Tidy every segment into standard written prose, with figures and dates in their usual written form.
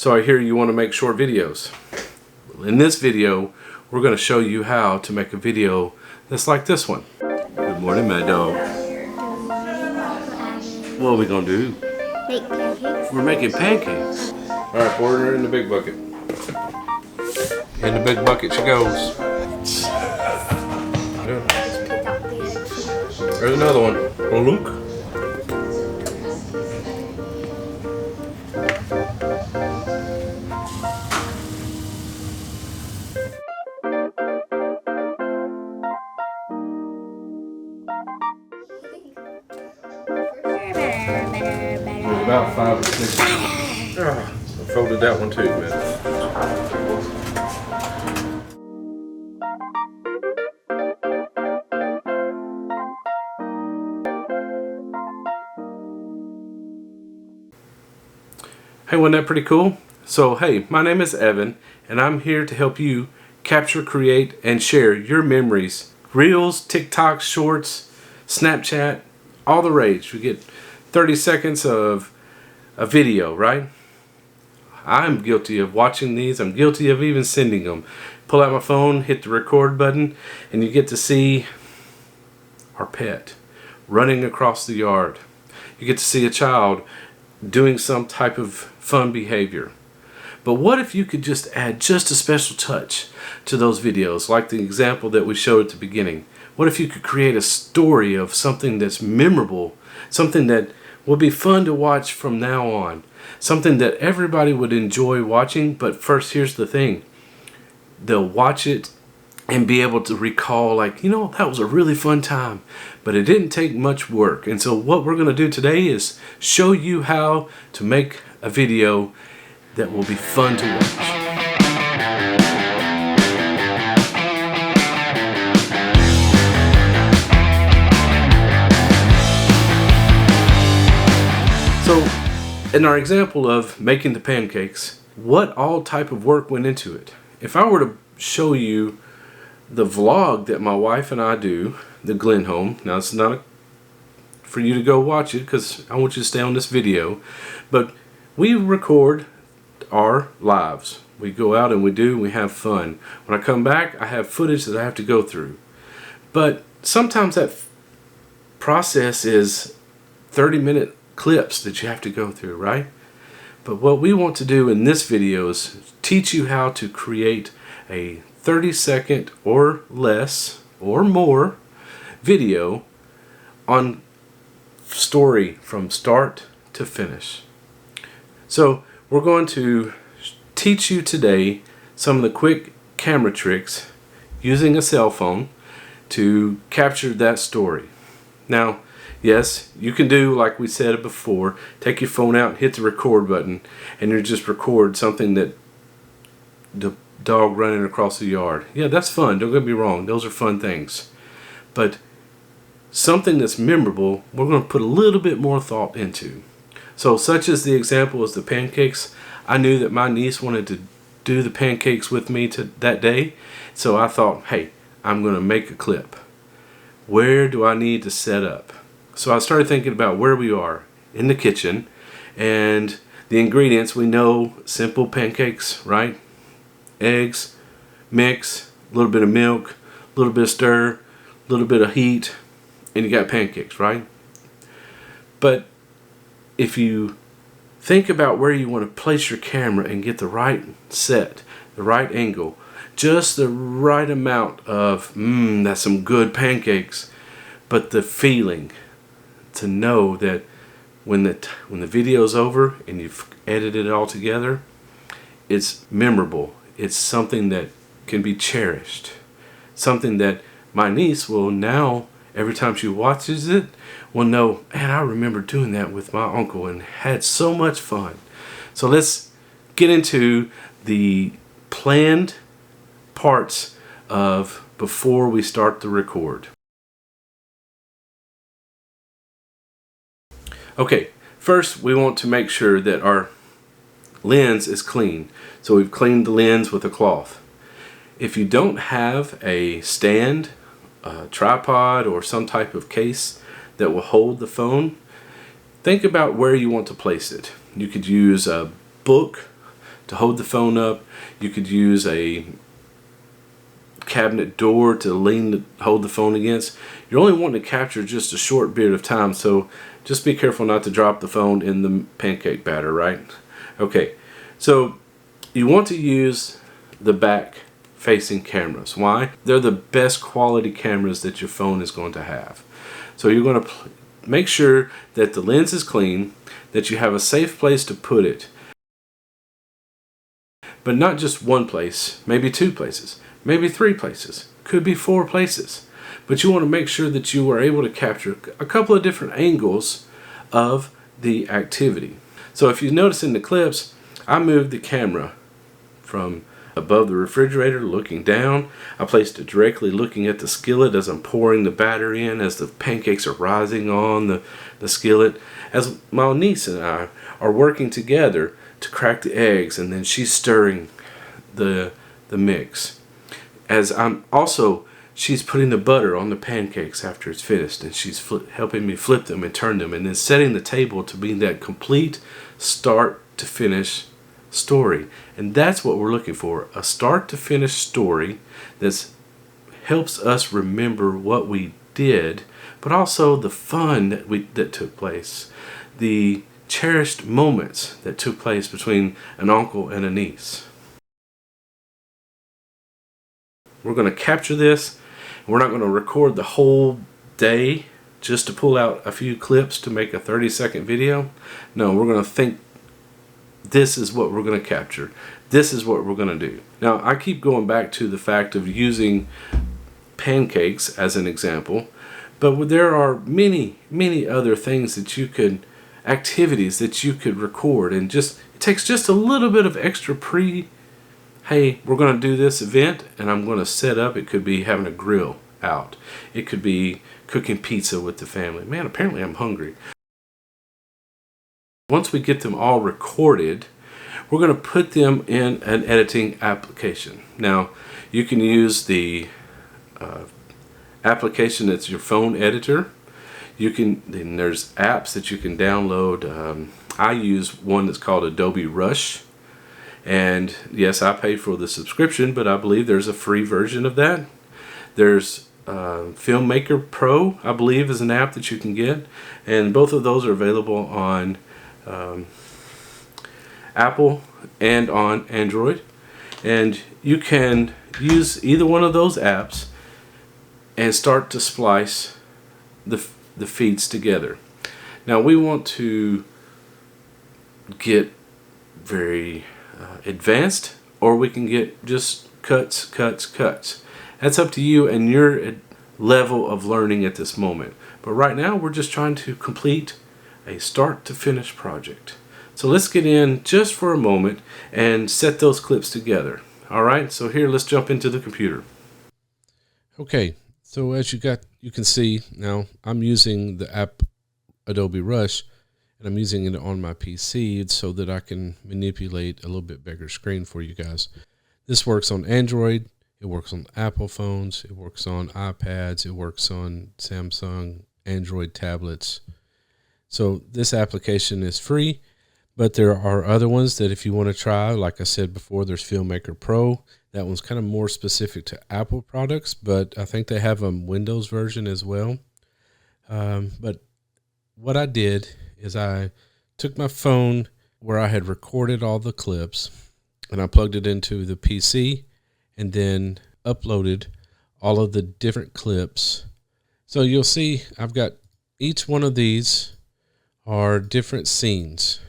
So I hear you want to make short videos. In this video, we're going to show you how to make a video that's like this one. Good morning, my dog. What are we going to do? Make pancakes. We're making pancakes. Alright, pour her in the big bucket. In the big bucket she goes. There's another one. Oh, look. There's about 5 or 6. I folded that one too, man. Hey, wasn't that pretty cool? So, hey, my name is Evan, and I'm here to help you capture, create, and share your memories. Reels, TikTok, Shorts, Snapchat, all the rage. We get 30 seconds of a video, right? I'm guilty of watching these. I'm guilty of even sending them. Pull out my phone, hit the record button, and you get to see our pet running across the yard. You get to see a child doing some type of fun behavior. But what if you could just add just a special touch to those videos, like the example that we showed at the beginning? What if you could create a story of something that's memorable, something that will be fun to watch from now on, something that everybody would enjoy watching? But first, here's the thing. They'll watch it and be able to recall, like, you know, that was a really fun time, but it didn't take much work. And so what we're going to do today is show you how to make a video that will be fun to watch. So in our example of making the pancakes, what all type of work went into it? If I were to show you the vlog that my wife and I do, the Glen home. Now it's not for you to go watch it because I want you to stay on this video, but we record our lives. We go out and we have fun. When I come back, I have footage that I have to go through. But sometimes that process is 30-minute clips that you have to go through, right? But what we want to do in this video is teach you how to create a 30-second or less or more video on story from start to finish. So we're going to teach you today some of the quick camera tricks using a cell phone to capture that story. Now, yes, you can do like we said before, take your phone out, hit the record button, and you just record something that the dog running across the yard. Yeah, that's fun. Don't get me wrong. Those are fun things. But something that's memorable, we're going to put a little bit more thought into. So such as the example is the pancakes. I knew that my niece wanted to do the pancakes with me that day. So I thought, hey, I'm going to make a clip. Where do I need to set up? So I started thinking about where we are in the kitchen and the ingredients. We know simple pancakes, right? Eggs, mix, a little bit of milk, a little bit of stir, a little bit of heat, and you got pancakes, right? But if you think about where you want to place your camera and get the right set, the right angle, just the right amount of, that's some good pancakes, but the feeling to know that when the video's over and you've edited it all together, it's memorable. It's something that can be cherished. Something that my niece will now, every time she watches it, will know, man, I remember doing that with my uncle and had so much fun. So let's get into the planned parts of before we start the record. Okay, first we want to make sure that our lens is clean. So we've cleaned the lens with a cloth. If you don't have a stand, a tripod, or some type of case that will hold the phone, think about where you want to place it. You could use a book to hold the phone up. You could use a cabinet door to hold the phone against. You're only wanting to capture just a short period of time, so just be careful not to drop the phone in the pancake batter, right? Okay, so you want to use the back facing cameras. Why? They're the best quality cameras that your phone is going to have. So you're going to make sure that the lens is clean, that you have a safe place to put it, but not just one place, maybe 2 places, maybe 3 places, could be 4 places. But you want to make sure that you are able to capture a couple of different angles of the activity. So if you notice in the clips, I moved the camera from above the refrigerator looking down. I placed it directly looking at the skillet as I'm pouring the batter in, as the pancakes are rising on the skillet, as my niece and I are working together to crack the eggs, and then she's stirring the mix. As she's putting the butter on the pancakes after it's finished, and she's helping me flip them and turn them, and then setting the table to be that complete start to finish story. And that's what we're looking for, a start to finish story that helps us remember what we did, but also the fun that took place, the cherished moments that took place between an uncle and a niece. We're going to capture this. We're not going to record the whole day just to pull out a few clips to make a 30-second video. No, we're going to think, this is what we're going to capture. This is what we're going to do. Now, I keep going back to the fact of using pancakes as an example, but there are many, many other things that you could, activities that you could record, and it takes just a little bit of extra hey, we're going to do this event and I'm going to set up. It could be having a grill out. It could be cooking pizza with the family. Man, apparently I'm hungry. Once we get them all recorded, we're going to put them in an editing application. Now, you can use the application that's your phone editor. Then there's apps that you can download. I use one that's called Adobe Rush. And yes, I pay for the subscription, but I believe there's a free version of that. There's Filmmaker Pro, I believe, is an app that you can get. And both of those are available on Apple and on Android. And you can use either one of those apps and start to splice the feeds together. Now, we want to get very advanced, or we can get just cuts. That's up to you and your level of learning at this moment. But right now, we're just trying to complete a start to finish project. So let's get in just for a moment and set those clips together. All right, so here, let's jump into the computer. Okay, so as you can see now, I'm using the app Adobe Rush, and I'm using it on my PC so that I can manipulate a little bit bigger screen for you guys. This works on Android, it works on Apple phones, it works on iPads, it works on Samsung Android tablets. So this application is free, but there are other ones that if you want to try, like I said before, there's Filmmaker Pro. That one's kind of more specific to Apple products, but I think they have a Windows version as well. But what I did is I took my phone where I had recorded all the clips, and I plugged it into the PC and then uploaded all of the different clips. So you'll see I've got each one of these are different scenes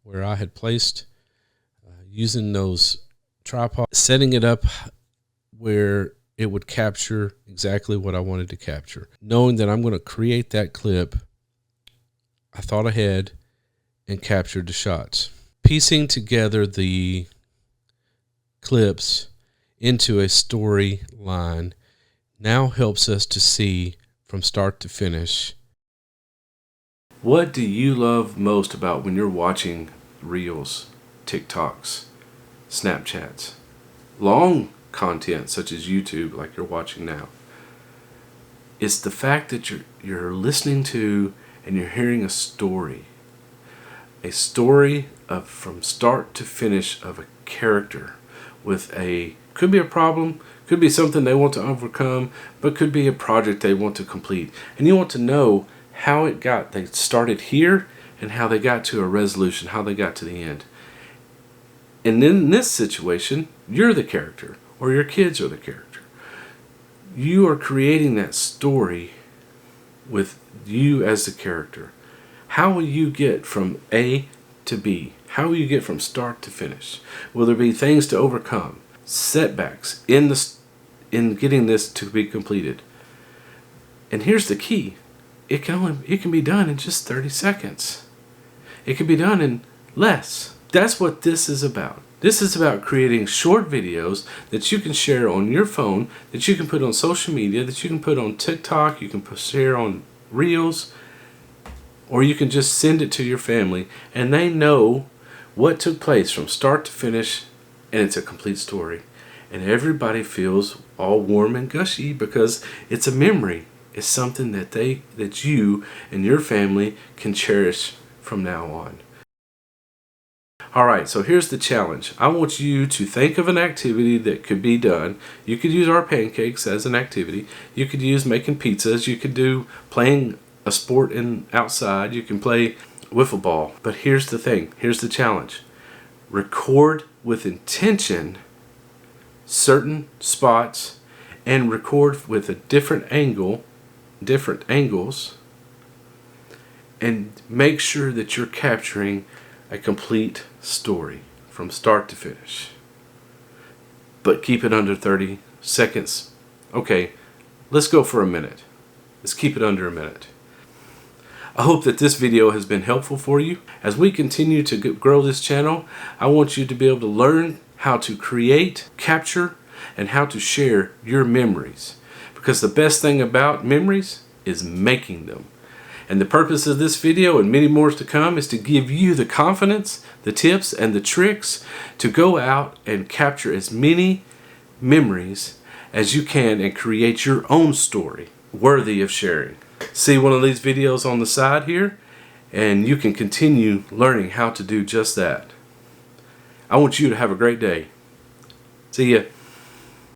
where I had placed using those tripods, setting it up where it would capture exactly what I wanted to capture. Knowing that I'm going to create that clip, I thought ahead and captured the shots. Piecing together the clips into a storyline now helps us to see from start to finish. What do you love most about when you're watching Reels, TikToks, Snapchats, long content such as YouTube like you're watching now? It's the fact that you're listening to and you're hearing a story of from start to finish of a character with could be a problem, could be something they want to overcome, but could be a project they want to complete. And you want to know how they started here and how they got to a resolution, how they got to the end. And in this situation, you're the character, or your kids are the character. You are creating that story with you as the character. How will you get from A to B? How will you get from start to finish? Will there be things to overcome? Setbacks in getting this to be completed? And here's the key. It can be done in just 30 seconds. It can be done in less. That's what this is about. This is about creating short videos that you can share on your phone, that you can put on social media, that you can put on TikTok, you can share on Reels, or you can just send it to your family and they know what took place from start to finish, and it's a complete story. And everybody feels all warm and gushy because it's a memory. It's something that you and your family can cherish from now on. Alright, so here's the challenge. I want you to think of an activity that could be done. You could use our pancakes as an activity. You could use making pizzas. You could do playing a sport outside. You can play wiffle ball. But here's the thing. Here's the challenge. Record with intention certain spots and record with a different angles, and make sure that you're capturing a complete story from start to finish. But keep it under 30 seconds. Okay, let's go for a minute. Let's keep it under a minute. I hope that this video has been helpful for you. As we continue to grow this channel, I want you to be able to learn how to create, capture, and how to share your memories. Because the best thing about memories is making them. And the purpose of this video and many more to come is to give you the confidence, the tips, and the tricks to go out and capture as many memories as you can and create your own story worthy of sharing. See one of these videos on the side here, and you can continue learning how to do just that. I want you to have a great day. See ya.